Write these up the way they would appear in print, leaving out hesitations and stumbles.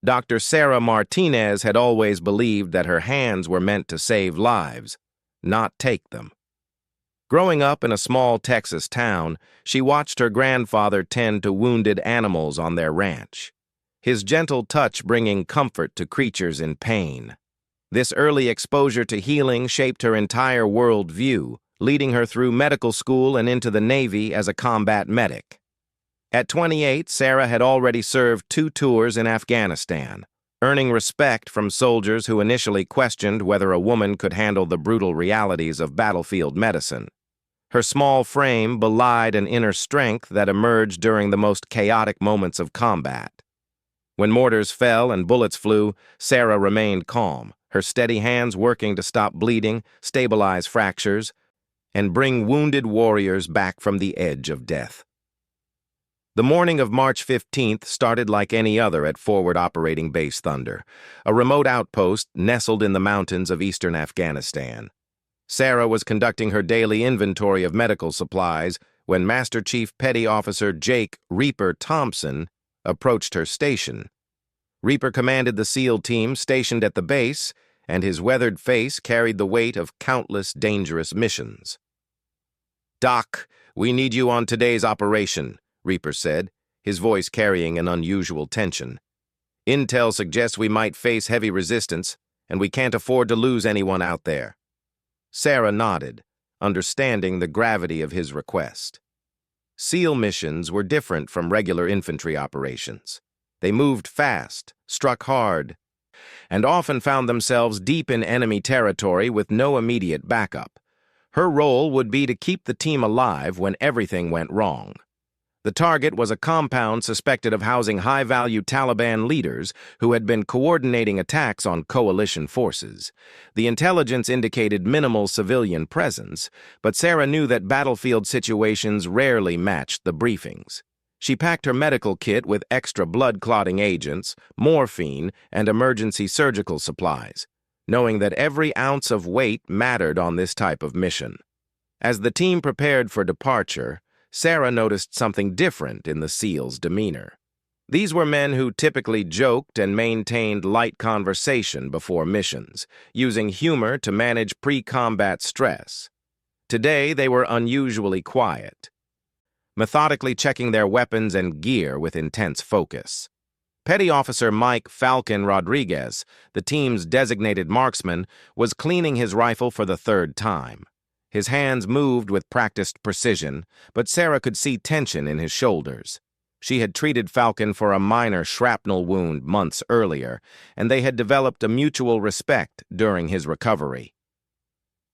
Dr. Sarah Martinez had always believed that her hands were meant to save lives, not take them. Growing up in a small Texas town, she watched her grandfather tend to wounded animals on their ranch, his gentle touch bringing comfort to creatures in pain. This early exposure to healing shaped her entire worldview, leading her through medical school and into the Navy as a combat medic. At 28, Sarah had already served 2 tours in Afghanistan, earning respect from soldiers who initially questioned whether a woman could handle the brutal realities of battlefield medicine. Her small frame belied an inner strength that emerged during the most chaotic moments of combat. When mortars fell and bullets flew, Sarah remained calm, her steady hands working to stop bleeding, stabilize fractures, and bring wounded warriors back from the edge of death. The morning of March 15th started like any other at Forward Operating Base Thunder, a remote outpost nestled in the mountains of eastern Afghanistan. Sarah was conducting her daily inventory of medical supplies when Master Chief Petty Officer Jake Reaper Thompson approached her station. Reaper commanded the SEAL team stationed at the base, and his weathered face carried the weight of countless dangerous missions. "Doc, we need you on today's operation," Reaper said, his voice carrying an unusual tension. "Intel suggests we might face heavy resistance, and we can't afford to lose anyone out there." Sarah nodded, understanding the gravity of his request. SEAL missions were different from regular infantry operations. They moved fast, struck hard, and often found themselves deep in enemy territory with no immediate backup. Her role would be to keep the team alive when everything went wrong. The target was a compound suspected of housing high-value Taliban leaders who had been coordinating attacks on coalition forces. The intelligence indicated minimal civilian presence, but Sarah knew that battlefield situations rarely matched the briefings. She packed her medical kit with extra blood-clotting agents, morphine, and emergency surgical supplies, knowing that every ounce of weight mattered on this type of mission. As the team prepared for departure, Sarah noticed something different in the SEALs' demeanor. These were men who typically joked and maintained light conversation before missions, using humor to manage pre-combat stress. Today, they were unusually quiet, methodically checking their weapons and gear with intense focus. Petty Officer Mike "Falcon" Rodriguez, the team's designated marksman, was cleaning his rifle for the 3rd time. His hands moved with practiced precision, but Sarah could see tension in his shoulders. She had treated Falcon for a minor shrapnel wound months earlier, and they had developed a mutual respect during his recovery.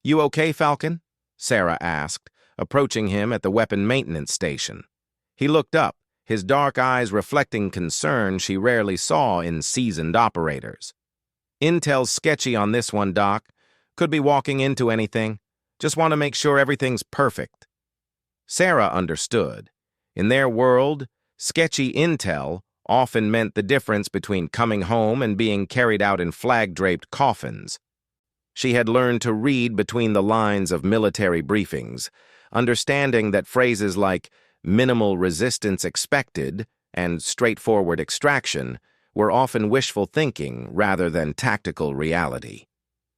"You okay, Falcon?" Sarah asked, approaching him at the weapon maintenance station. He looked up, his dark eyes reflecting concern she rarely saw in seasoned operators. "Intel's sketchy on this one, Doc. Could be walking into anything. Just want to make sure everything's perfect." Sarah understood. In their world, sketchy intel often meant the difference between coming home and being carried out in flag-draped coffins. She had learned to read between the lines of military briefings, understanding that phrases like "minimal resistance expected" and "straightforward extraction" were often wishful thinking rather than tactical reality.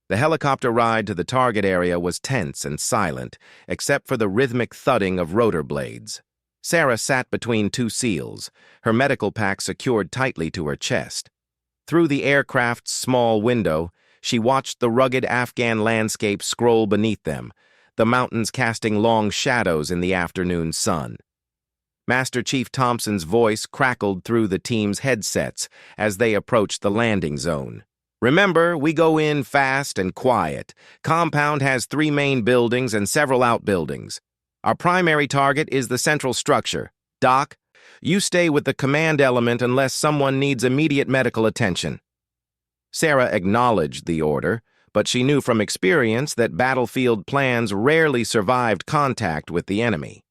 The helicopter ride to the target area was tense and silent, except for the rhythmic thudding of rotor blades. Sarah sat between 2 SEALs, her medical pack secured tightly to her chest. Through the aircraft's small window, she watched the rugged Afghan landscape scroll beneath them, the mountains casting long shadows in the afternoon sun. Master Chief Thompson's voice crackled through the team's headsets as they approached the landing zone. "Remember, we go in fast and quiet. Compound has 3 main buildings and several outbuildings. Our primary target is the central structure. Doc, you stay with the command element unless someone needs immediate medical attention." Sarah acknowledged the order, but she knew from experience that battlefield plans rarely survived contact with the enemy.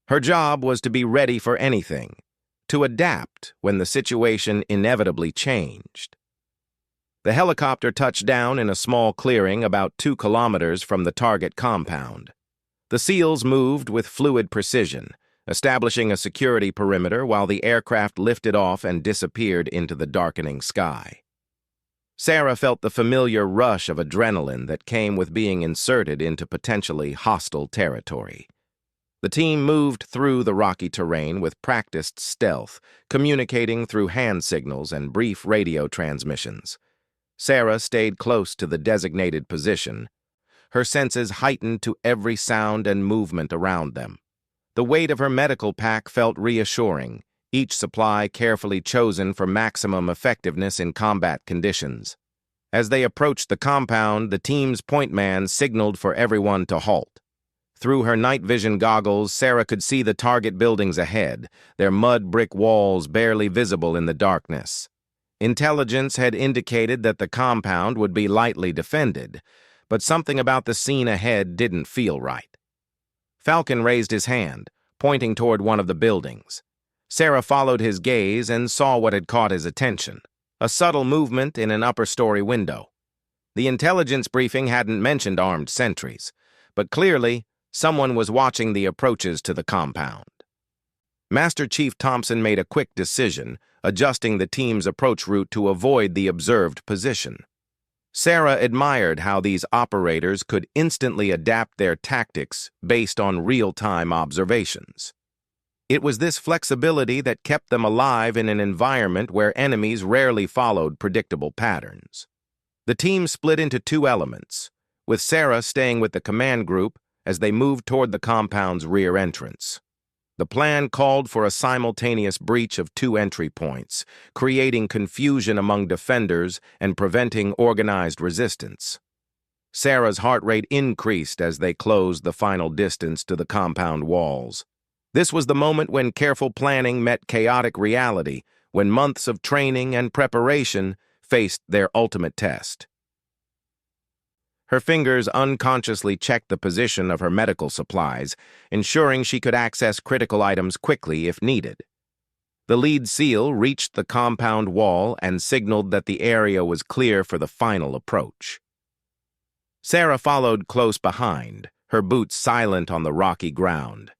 Her job was to be ready for anything, to adapt when the situation inevitably changed. The helicopter touched down in a small clearing about 2 kilometers from the target compound. The SEALs moved with fluid precision, establishing a security perimeter while the aircraft lifted off and disappeared into the darkening sky. Sarah felt the familiar rush of adrenaline that came with being inserted into potentially hostile territory. The team moved through the rocky terrain with practiced stealth, communicating through hand signals and brief radio transmissions. Sarah stayed close to the designated position, her senses heightened to every sound and movement around them. The weight of her medical pack felt reassuring, each supply carefully chosen for maximum effectiveness in combat conditions. As they approached the compound, the team's point man signaled for everyone to halt. Through her night vision goggles, Sarah could see the target buildings ahead, their mud brick walls barely visible in the darkness. Intelligence had indicated that the compound would be lightly defended, but something about the scene ahead didn't feel right. Falcon raised his hand, pointing toward one of the buildings. Sarah followed his gaze and saw what had caught his attention, a subtle movement in an upper-story window. The intelligence briefing hadn't mentioned armed sentries, but clearly, someone was watching the approaches to the compound. Master Chief Thompson made a quick decision, adjusting the team's approach route to avoid the observed position. Sarah admired how these operators could instantly adapt their tactics based on real-time observations. It was this flexibility that kept them alive in an environment where enemies rarely followed predictable patterns. The team split into two elements, with Sarah staying with the command group as they moved toward the compound's rear entrance. The plan called for a simultaneous breach of two entry points, creating confusion among defenders and preventing organized resistance. Sarah's heart rate increased as they closed the final distance to the compound walls. This was the moment when careful planning met chaotic reality, when months of training and preparation faced their ultimate test. Her fingers unconsciously checked the position of her medical supplies, ensuring she could access critical items quickly if needed. The lead SEAL reached the compound wall and signaled that the area was clear for the final approach. Sarah followed close behind, her boots silent on the rocky ground.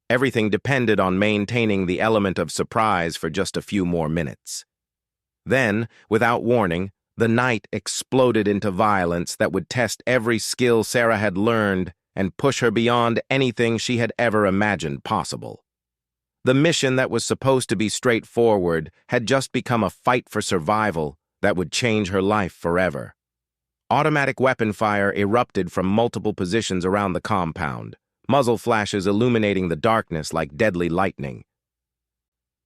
Everything depended on maintaining the element of surprise for just a few more minutes. Then, without warning, the night exploded into violence that would test every skill Sarah had learned and push her beyond anything she had ever imagined possible. The mission that was supposed to be straightforward had just become a fight for survival that would change her life forever. Automatic weapon fire erupted from multiple positions around the compound, muzzle flashes illuminating the darkness like deadly lightning.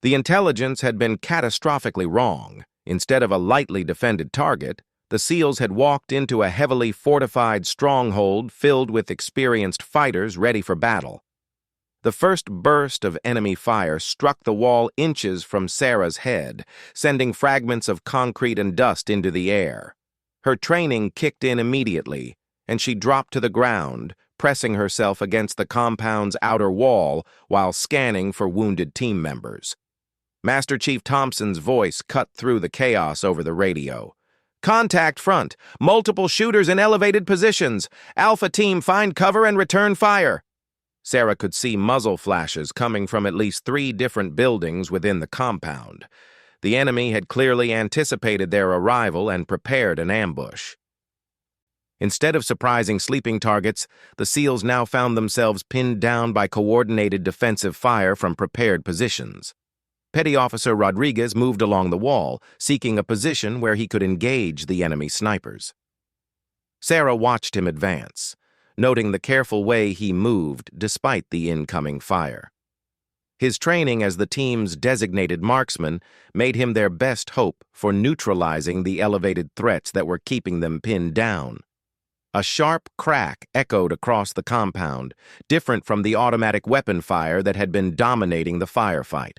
The intelligence had been catastrophically wrong. Instead of a lightly defended target, the SEALs had walked into a heavily fortified stronghold filled with experienced fighters ready for battle. The first burst of enemy fire struck the wall inches from Sarah's head, sending fragments of concrete and dust into the air. Her training kicked in immediately, and she dropped to the ground, pressing herself against the compound's outer wall while scanning for wounded team members. Master Chief Thompson's voice cut through the chaos over the radio. "Contact front! Multiple shooters in elevated positions! Alpha team, find cover and return fire!" Sarah could see muzzle flashes coming from at least 3 different buildings within the compound. The enemy had clearly anticipated their arrival and prepared an ambush. Instead of surprising sleeping targets, the SEALs now found themselves pinned down by coordinated defensive fire from prepared positions. Petty Officer Rodriguez moved along the wall, seeking a position where he could engage the enemy snipers. Sarah watched him advance, noting the careful way he moved despite the incoming fire. His training as the team's designated marksman made him their best hope for neutralizing the elevated threats that were keeping them pinned down. A sharp crack echoed across the compound, different from the automatic weapon fire that had been dominating the firefight.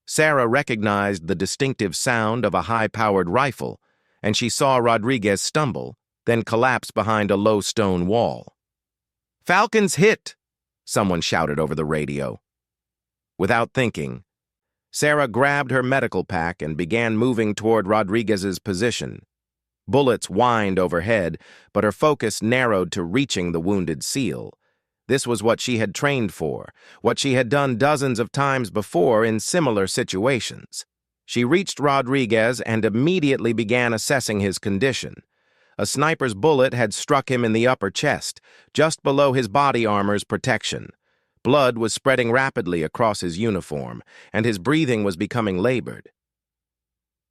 Sarah recognized the distinctive sound of a high-powered rifle, and she saw Rodriguez stumble, then collapse behind a low stone wall. "Falcon's hit!" someone shouted over the radio. Without thinking, Sarah grabbed her medical pack and began moving toward Rodriguez's position. Bullets whined overhead, but her focus narrowed to reaching the wounded SEAL. This was what she had trained for, what she had done dozens of times before in similar situations. She reached Rodriguez and immediately began assessing his condition. A sniper's bullet had struck him in the upper chest, just below his body armor's protection. Blood was spreading rapidly across his uniform, and his breathing was becoming labored.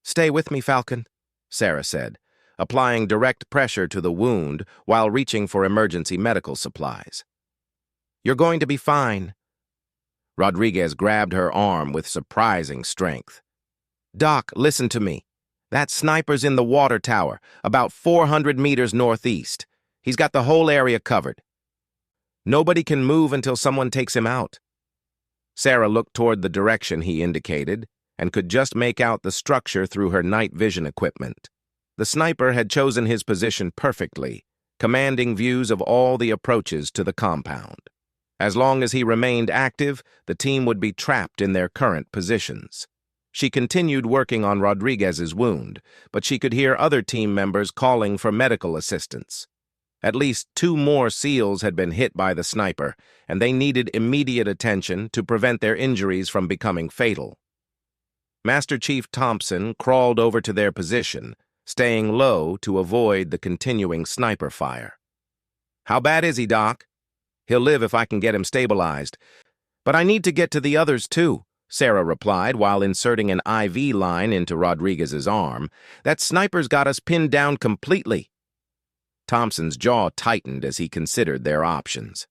"Stay with me, Falcon," Sarah said, applying direct pressure to the wound while reaching for emergency medical supplies. "You're going to be fine." Rodriguez grabbed her arm with surprising strength. "Doc, listen to me. That sniper's in the water tower, about 400 meters northeast. He's got the whole area covered. Nobody can move until someone takes him out." Sarah looked toward the direction he indicated and could just make out the structure through her night vision equipment. The sniper had chosen his position perfectly, commanding views of all the approaches to the compound. As long as he remained active, the team would be trapped in their current positions. She continued working on Rodriguez's wound, but she could hear other team members calling for medical assistance. At least 2 more SEALs had been hit by the sniper, and they needed immediate attention to prevent their injuries from becoming fatal. Master Chief Thompson crawled over to their position, staying low to avoid the continuing sniper fire. "How bad is he, Doc?" "He'll live if I can get him stabilized. But I need to get to the others, too," Sarah replied while inserting an IV line into Rodriguez's arm. "That sniper's got us pinned down completely." Thompson's jaw tightened as he considered their options.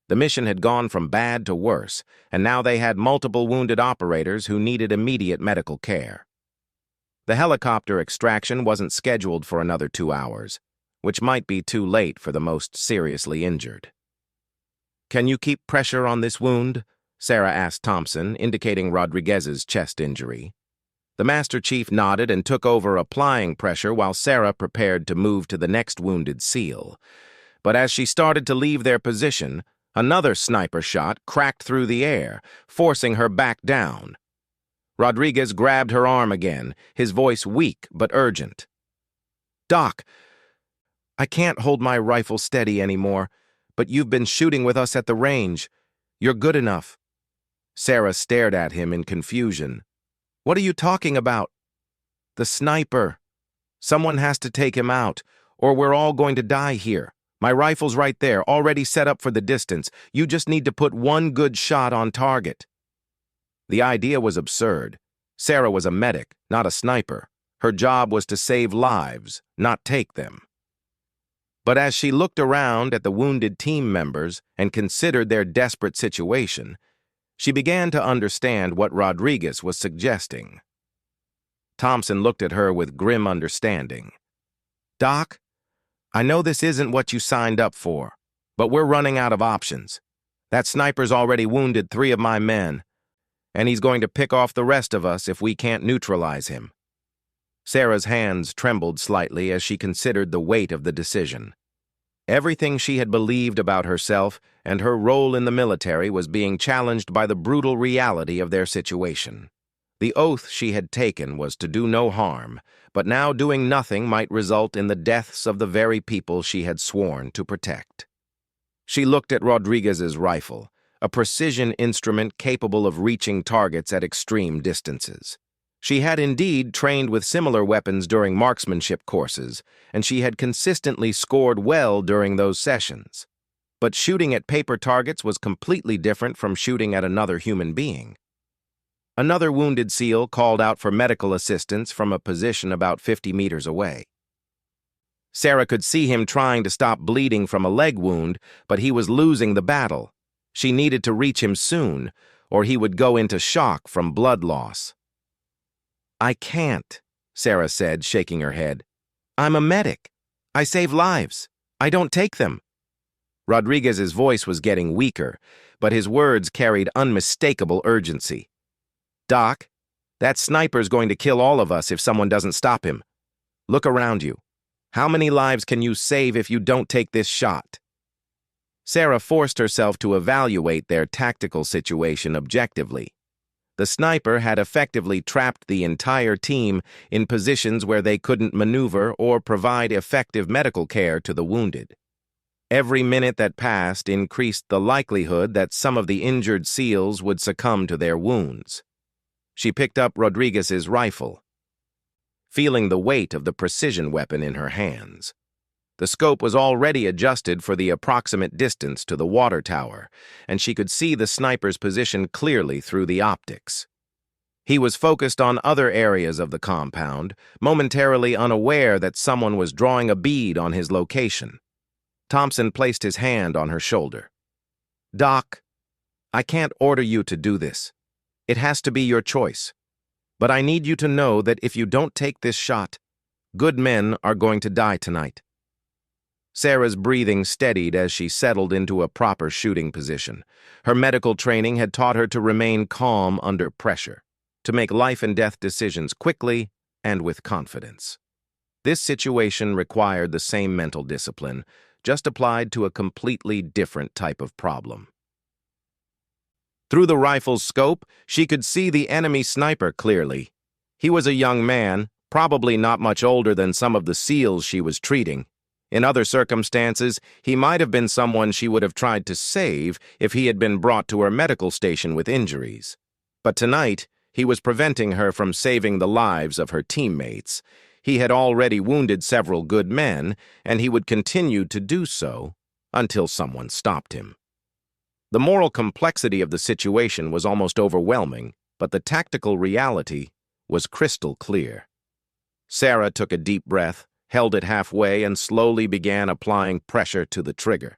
The mission had gone from bad to worse, and now they had multiple wounded operators who needed immediate medical care. The helicopter extraction wasn't scheduled for another 2 hours, which might be too late for the most seriously injured. "Can you keep pressure on this wound?" Sarah asked Thompson, indicating Rodriguez's chest injury. The Master Chief nodded and took over applying pressure while Sarah prepared to move to the next wounded SEAL. But as she started to leave their position, another sniper shot cracked through the air, forcing her back down. Rodriguez grabbed her arm again, his voice weak but urgent. "Doc, I can't hold my rifle steady anymore, but you've been shooting with us at the range. You're good enough." Sarah stared at him in confusion. "What are you talking about?" "The sniper. Someone has to take him out, or we're all going to die here. My rifle's right there, already set up for the distance. You just need to put one good shot on target." The idea was absurd. Sarah was a medic, not a sniper. Her job was to save lives, not take them. But as she looked around at the wounded team members and considered their desperate situation, she began to understand what Rodriguez was suggesting. Thompson looked at her with grim understanding. "Doc, I know this isn't what you signed up for, but we're running out of options. That sniper's already wounded 3 of my men, and he's going to pick off the rest of us if we can't neutralize him." Sarah's hands trembled slightly as she considered the weight of the decision. Everything she had believed about herself and her role in the military was being challenged by the brutal reality of their situation. The oath she had taken was to do no harm, but now doing nothing might result in the deaths of the very people she had sworn to protect. She looked at Rodriguez's rifle, a precision instrument capable of reaching targets at extreme distances. She had indeed trained with similar weapons during marksmanship courses, and she had consistently scored well during those sessions. But shooting at paper targets was completely different from shooting at another human being. Another wounded SEAL called out for medical assistance from a position about 50 meters away. Sarah could see him trying to stop bleeding from a leg wound, but he was losing the battle. She needed to reach him soon, or he would go into shock from blood loss. "I can't," Sarah said, shaking her head. "I'm a medic. I save lives. I don't take them." Rodriguez's voice was getting weaker, but his words carried unmistakable urgency. "Doc, that sniper's going to kill all of us if someone doesn't stop him. Look around you. How many lives can you save if you don't take this shot?" Sarah forced herself to evaluate their tactical situation objectively. The sniper had effectively trapped the entire team in positions where they couldn't maneuver or provide effective medical care to the wounded. Every minute that passed increased the likelihood that some of the injured SEALs would succumb to their wounds. She picked up Rodriguez's rifle, feeling the weight of the precision weapon in her hands. The scope was already adjusted for the approximate distance to the water tower, and she could see the sniper's position clearly through the optics. He was focused on other areas of the compound, momentarily unaware that someone was drawing a bead on his location. Thompson placed his hand on her shoulder. "Doc, I can't order you to do this. It has to be your choice. But I need you to know that if you don't take this shot, good men are going to die tonight." Sarah's breathing steadied as she settled into a proper shooting position. Her medical training had taught her to remain calm under pressure, to make life-and-death decisions quickly and with confidence. This situation required the same mental discipline, just applied to a completely different type of problem. Through the rifle's scope, she could see the enemy sniper clearly. He was a young man, probably not much older than some of the SEALs she was treating. In other circumstances, he might have been someone she would have tried to save if he had been brought to her medical station with injuries. But tonight, he was preventing her from saving the lives of her teammates. He had already wounded several good men, and he would continue to do so until someone stopped him. The moral complexity of the situation was almost overwhelming, but the tactical reality was crystal clear. Sarah took a deep breath, held it halfway, and slowly began applying pressure to the trigger.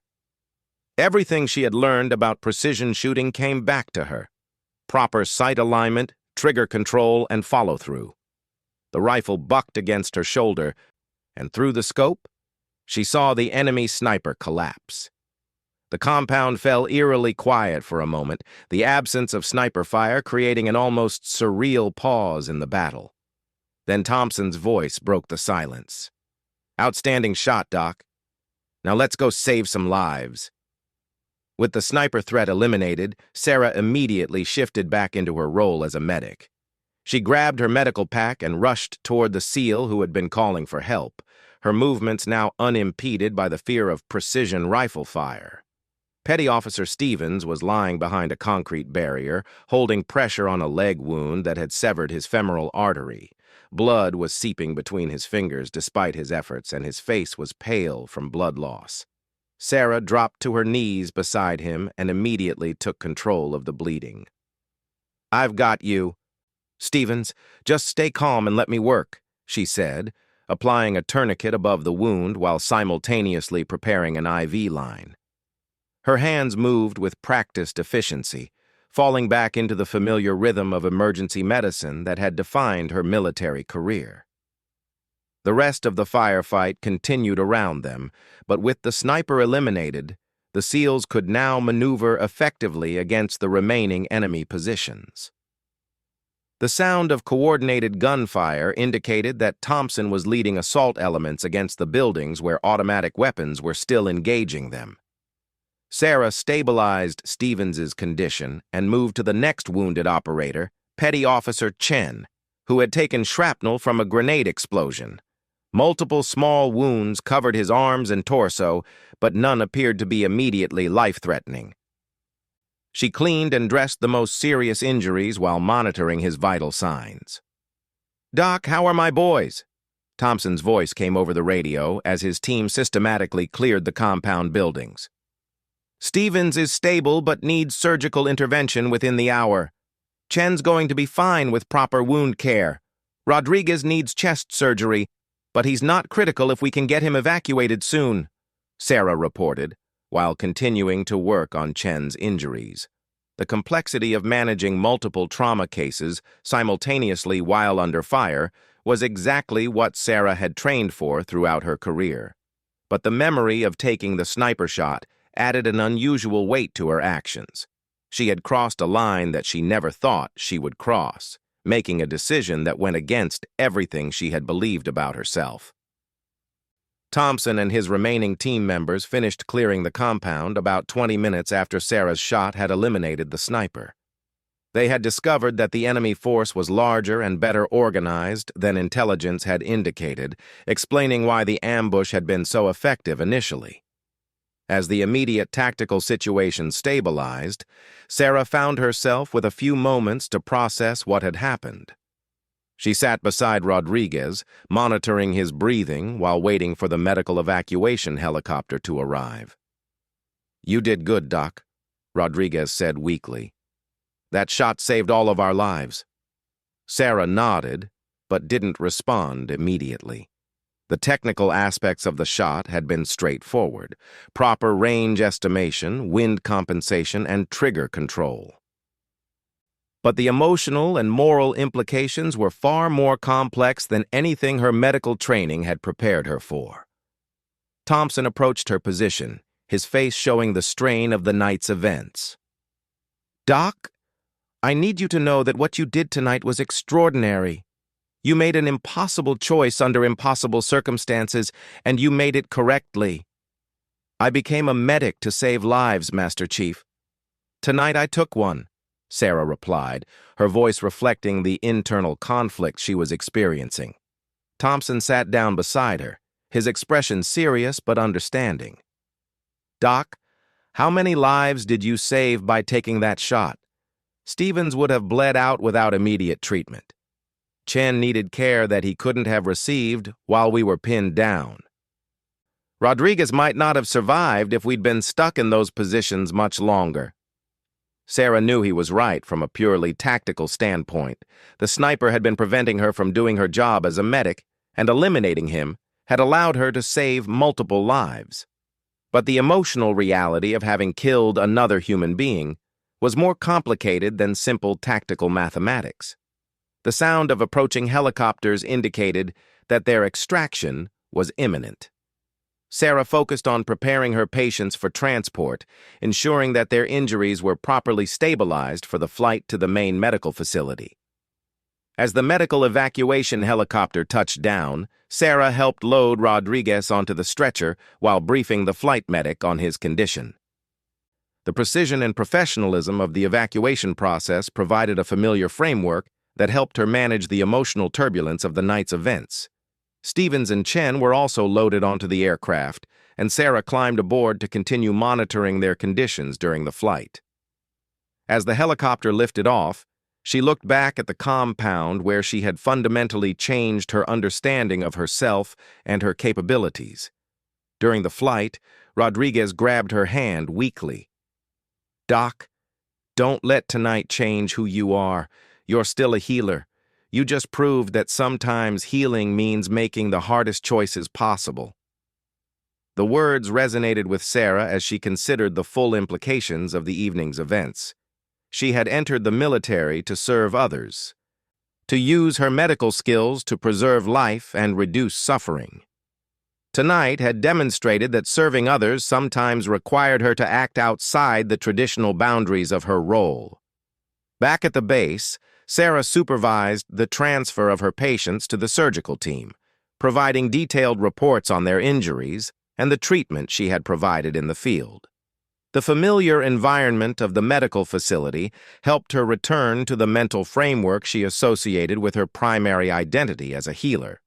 Everything she had learned about precision shooting came back to her. Proper sight alignment, trigger control, and follow-through. The rifle bucked against her shoulder, and through the scope, she saw the enemy sniper collapse. The compound fell eerily quiet for a moment, the absence of sniper fire creating an almost surreal pause in the battle. Then Thompson's voice broke the silence. "Outstanding shot, Doc. Now let's go save some lives." With the sniper threat eliminated, Sarah immediately shifted back into her role as a medic. She grabbed her medical pack and rushed toward the SEAL who had been calling for help, her movements now unimpeded by the fear of precision rifle fire. Petty Officer Stevens was lying behind a concrete barrier, holding pressure on a leg wound that had severed his femoral artery. Blood was seeping between his fingers despite his efforts, and his face was pale from blood loss. Sarah dropped to her knees beside him and immediately took control of the bleeding. "I've got you. Stevens, just stay calm and let me work," she said, applying a tourniquet above the wound while simultaneously preparing an IV line. Her hands moved with practiced efficiency, falling back into the familiar rhythm of emergency medicine that had defined her military career. The rest of the firefight continued around them, but with the sniper eliminated, the SEALs could now maneuver effectively against the remaining enemy positions. The sound of coordinated gunfire indicated that Thompson was leading assault elements against the buildings where automatic weapons were still engaging them. Sarah stabilized Stevens's condition and moved to the next wounded operator, Petty Officer Chen, who had taken shrapnel from a grenade explosion. Multiple small wounds covered his arms and torso, but none appeared to be immediately life-threatening. She cleaned and dressed the most serious injuries while monitoring his vital signs. "Doc, how are my boys?" Thompson's voice came over the radio as his team systematically cleared the compound buildings. "Stevens is stable but needs surgical intervention within the hour. Chen's going to be fine with proper wound care. Rodriguez needs chest surgery, but he's not critical if we can get him evacuated soon," Sarah reported, while continuing to work on Chen's injuries. The complexity of managing multiple trauma cases simultaneously while under fire was exactly what Sarah had trained for throughout her career. But the memory of taking the sniper shot added an unusual weight to her actions. She had crossed a line that she never thought she would cross, making a decision that went against everything she had believed about herself. Thompson and his remaining team members finished clearing the compound about 20 minutes after Sarah's shot had eliminated the sniper. They had discovered that the enemy force was larger and better organized than intelligence had indicated, explaining why the ambush had been so effective initially. As the immediate tactical situation stabilized, Sarah found herself with a few moments to process what had happened. She sat beside Rodriguez, monitoring his breathing while waiting for the medical evacuation helicopter to arrive. "You did good, Doc," Rodriguez said weakly. "That shot saved all of our lives." Sarah nodded, but didn't respond immediately. The technical aspects of the shot had been straightforward: proper range estimation, wind compensation, and trigger control. But the emotional and moral implications were far more complex than anything her medical training had prepared her for. Thompson approached her position, his face showing the strain of the night's events. "Doc, I need you to know that what you did tonight was extraordinary. You made an impossible choice under impossible circumstances, and you made it correctly. I became a medic to save lives, Master Chief. Tonight I took one," Sarah replied, her voice reflecting the internal conflict she was experiencing. Thompson sat down beside her, his expression serious but understanding. "Doc, how many lives did you save by taking that shot? Stevens would have bled out without immediate treatment. Chen needed care that he couldn't have received while we were pinned down. Rodriguez might not have survived if we'd been stuck in those positions much longer." Sarah knew he was right from a purely tactical standpoint. The sniper had been preventing her from doing her job as a medic, and eliminating him had allowed her to save multiple lives. But the emotional reality of having killed another human being was more complicated than simple tactical mathematics. The sound of approaching helicopters indicated that their extraction was imminent. Sarah focused on preparing her patients for transport, ensuring that their injuries were properly stabilized for the flight to the main medical facility. As the medical evacuation helicopter touched down, Sarah helped load Rodriguez onto the stretcher while briefing the flight medic on his condition. The precision and professionalism of the evacuation process provided a familiar framework that helped her manage the emotional turbulence of the night's events. Stevens and Chen were also loaded onto the aircraft, and Sarah climbed aboard to continue monitoring their conditions during the flight. As the helicopter lifted off, she looked back at the compound where she had fundamentally changed her understanding of herself and her capabilities. During the flight, Rodriguez grabbed her hand weakly. "Doc, don't let tonight change who you are. You're still a healer. You just proved that sometimes healing means making the hardest choices possible." The words resonated with Sarah as she considered the full implications of the evening's events. She had entered the military to serve others, to use her medical skills to preserve life and reduce suffering. Tonight had demonstrated that serving others sometimes required her to act outside the traditional boundaries of her role. Back at the base, Sarah supervised the transfer of her patients to the surgical team, providing detailed reports on their injuries and the treatment she had provided in the field. The familiar environment of the medical facility helped her return to the mental framework she associated with her primary identity as a healer.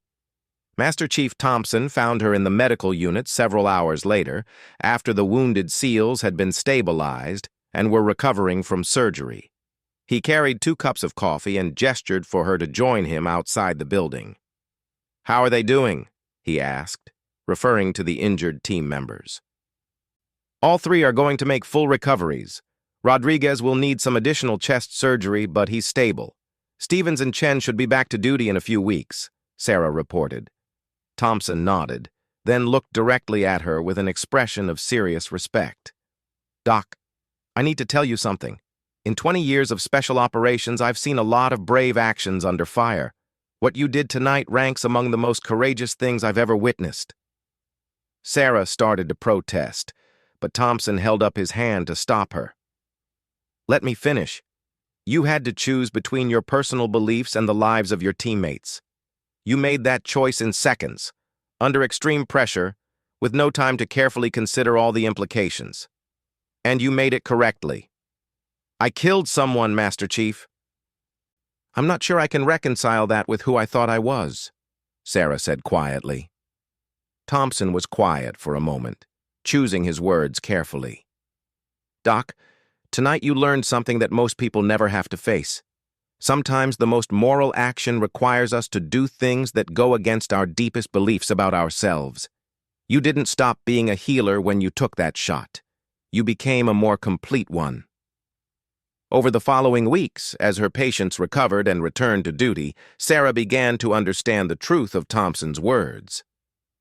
Master Chief Thompson found her in the medical unit several hours later, after the wounded SEALs had been stabilized and were recovering from surgery. He carried 2 cups of coffee and gestured for her to join him outside the building. "How are they doing?" he asked, referring to the injured team members. "All 3 are going to make full recoveries. Rodriguez will need some additional chest surgery, but he's stable. Stevens and Chen should be back to duty in a few weeks," Sarah reported. Thompson nodded, then looked directly at her with an expression of serious respect. "Doc, I need to tell you something. In 20 years of special operations, I've seen a lot of brave actions under fire. What you did tonight ranks among the most courageous things I've ever witnessed." Sarah started to protest, but Thompson held up his hand to stop her. "Let me finish. You had to choose between your personal beliefs and the lives of your teammates. You made that choice in seconds, under extreme pressure, with no time to carefully consider all the implications. And you made it correctly. I killed someone, Master Chief. I'm not sure I can reconcile that with who I thought I was," Sarah said quietly. Thompson was quiet for a moment, choosing his words carefully. "Doc, tonight you learned something that most people never have to face. Sometimes the most moral action requires us to do things that go against our deepest beliefs about ourselves. You didn't stop being a healer when you took that shot. You became a more complete one." Over the following weeks, as her patients recovered and returned to duty, Sarah began to understand the truth of Thompson's words.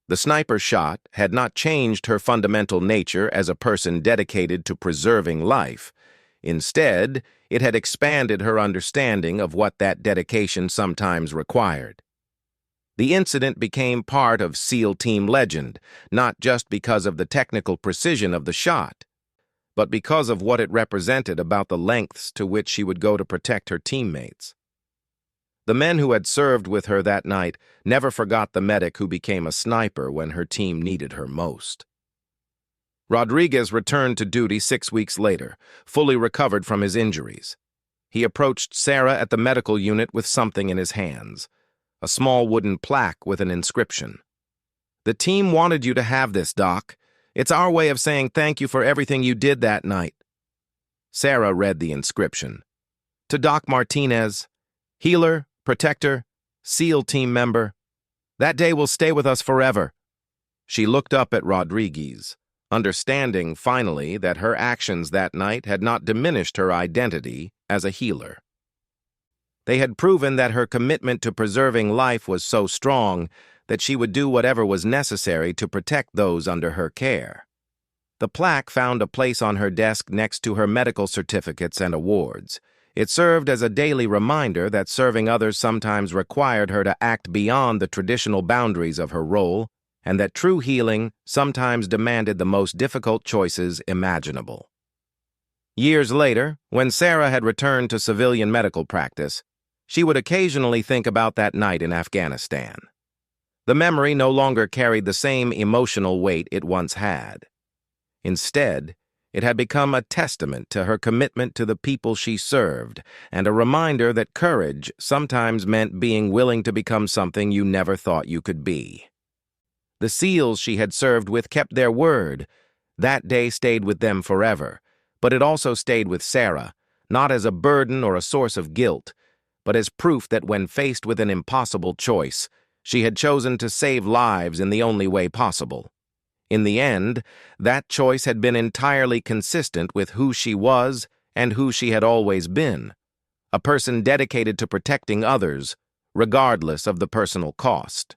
The sniper shot had not changed her fundamental nature as a person dedicated to preserving life. Instead, it had expanded her understanding of what that dedication sometimes required. The incident became part of SEAL Team legend, not just because of the technical precision of the shot, but because of what it represented about the lengths to which she would go to protect her teammates. The men who had served with her that night never forgot the medic who became a sniper when her team needed her most. Rodriguez returned to duty 6 weeks later, fully recovered from his injuries. He approached Sarah at the medical unit with something in his hands, a small wooden plaque with an inscription. "The team wanted you to have this, Doc. It's our way of saying thank you for everything you did that night." Sarah read the inscription. "To Doc Martinez, healer, protector, SEAL team member. That day will stay with us forever." She looked up at Rodriguez, understanding finally that her actions that night had not diminished her identity as a healer. They had proven that her commitment to preserving life was so strong that she would do whatever was necessary to protect those under her care. The plaque found a place on her desk next to her medical certificates and awards. It served as a daily reminder that serving others sometimes required her to act beyond the traditional boundaries of her role, and that true healing sometimes demanded the most difficult choices imaginable. Years later, when Sarah had returned to civilian medical practice, she would occasionally think about that night in Afghanistan. The memory no longer carried the same emotional weight it once had. Instead, it had become a testament to her commitment to the people she served, and a reminder that courage sometimes meant being willing to become something you never thought you could be. The SEALs she had served with kept their word. That day stayed with them forever, but it also stayed with Sarah, not as a burden or a source of guilt, but as proof that when faced with an impossible choice, she had chosen to save lives in the only way possible. In the end, that choice had been entirely consistent with who she was and who she had always been, a person dedicated to protecting others, regardless of the personal cost.